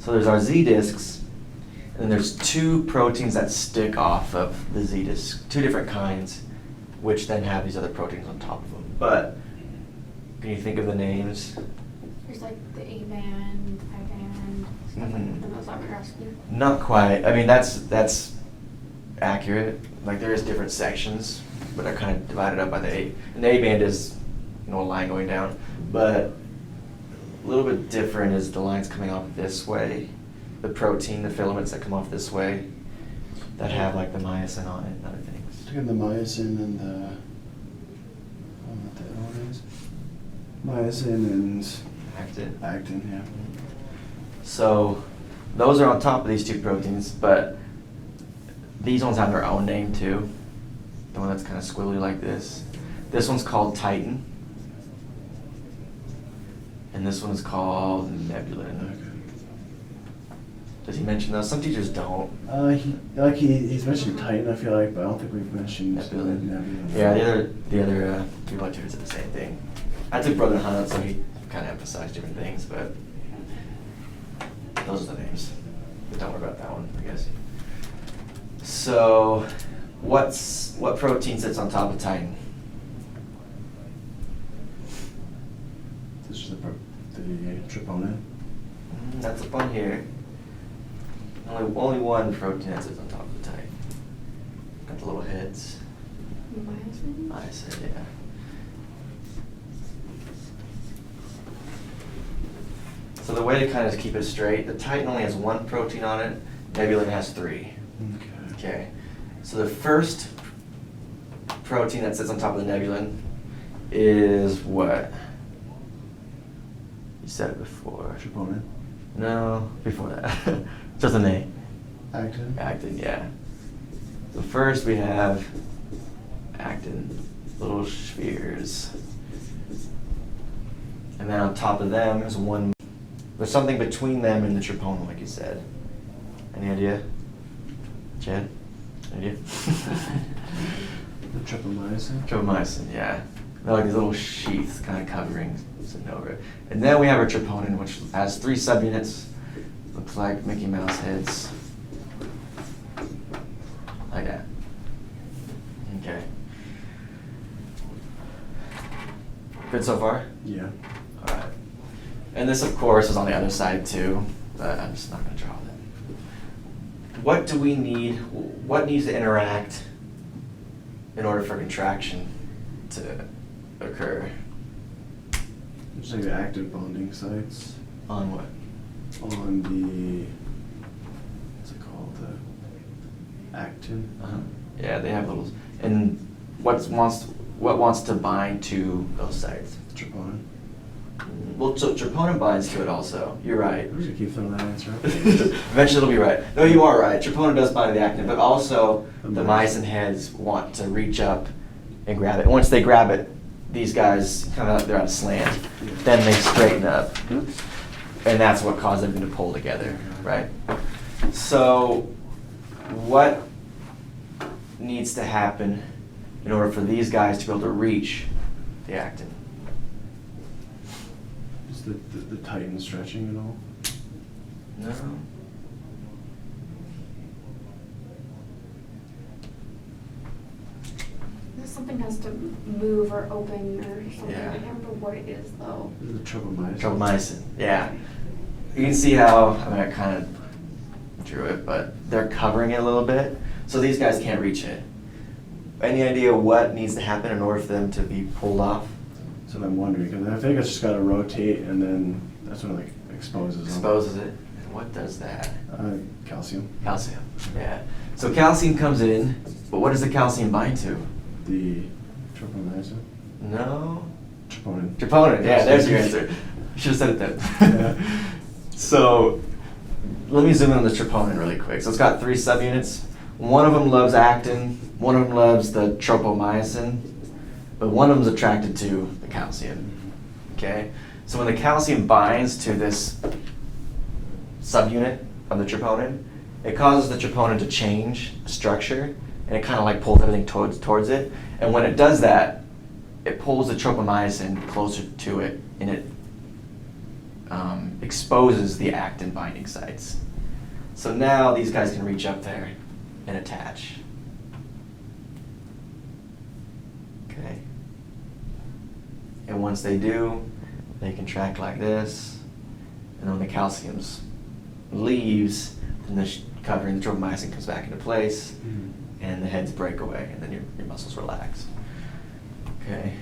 So there's our ZDisks, and then there's two proteins that stick off of the ZDisks, two different kinds, which then have these other proteins on top of them. But can you think of the names? There's like the A band, I band, stuff like that. Is that what you're asking? Not quite. I mean, that's accurate. Like there is different sections, but they're kind of divided up by the A. And the A band is, a line going down, but a little bit different is the lines coming off this way. The protein, the filaments that come off this way, that have like the myosin on it and other things. Look at the myosin and the, I don't know what the other one is. Myosin and actin, yeah. So those are on top of these two proteins, but these ones have their own name too. The one that's kind of squiggly like this. This one's called Titan. And this one's called Nebula. Okay. Does he mention those? Some teachers don't. He's mentioned Titan, I feel like, but I don't think we've mentioned Nebula. Nebula. Yeah, the other people I tutored said the same thing. I took Brother Hunt, so he kind of emphasized different things, but those are the names. But don't worry about that one, I guess. So, what protein sits on top of Titan? This is the troponin. That's up on here. Only one protein that sits on top of the Titan. Got the little heads. Myosin? Myosin, yeah. So the way to kind of keep it straight, the Titan only has one protein on it, Nebula has three. Okay. So the first protein that sits on top of the nebulin is what? You said it before. Troponin. No, before that. Just an A. Actin. Actin, yeah. So first we have actin, little spheres. And then on top of them is there's something between them and the troponin, like you said. Any idea? Chad? Any idea? The tropomyosin. Tropomyosin, yeah. They're like these little sheaths kind of covering over. And then we have our troponin, which has 3 subunits. Looks like Mickey Mouse heads. Like that. Okay. Good so far? Yeah. All right. And this, of course, is on the other side too, but I'm just not going to draw that. What do we need? What needs to interact in order for contraction to occur? Just like the active bonding sites. On what? On the, what's it called? The actin. Uh-huh. Yeah, they have little. And what wants to bind to those sites? Troponin. Well, so troponin binds to it also. You're right. I'm just gonna keep throwing that answer up. Eventually it'll be right. No, you are right. Troponin does bind to the actin, but also the myosin heads want to reach up and grab it. And once they grab it, these guys they're on a slant. Then they straighten up, and that's what causes them to pull together, right? So, what needs to happen in order for these guys to be able to reach the actin? Is the Titan stretching at all? No. Something has to move or open or something. Yeah. I can't remember what it is though. The tropomyosin. Tropomyosin, yeah. You can see how, I kind of drew it, but they're covering it a little bit, so these guys can't reach it. Any idea what needs to happen in order for them to be pulled off? That's what I'm wondering, because I think it's just got to rotate, and then that's when it exposes them. Exposes it. And what does that? Calcium. Calcium, yeah. So calcium comes in, but what does the calcium bind to? The tropomyosin. No. Troponin. Troponin, yeah, there's your answer. You should have said it then. Yeah. So, let me zoom in on the troponin really quick. So it's got 3 subunits. One of them loves actin, one of them loves the tropomyosin, but one of them is attracted to the calcium. Okay? So when the calcium binds to this subunit of the troponin, it causes the troponin to change structure, and it kind of like pulls everything towards it. And when it does that, it pulls the tropomyosin closer to it, and it exposes the actin binding sites. So now these guys can reach up there and attach. Okay. And once they do, they contract like this, and then when the calcium leaves, then the covering the tropomyosin comes back into place, and the heads break away, and then your muscles relax. Okay.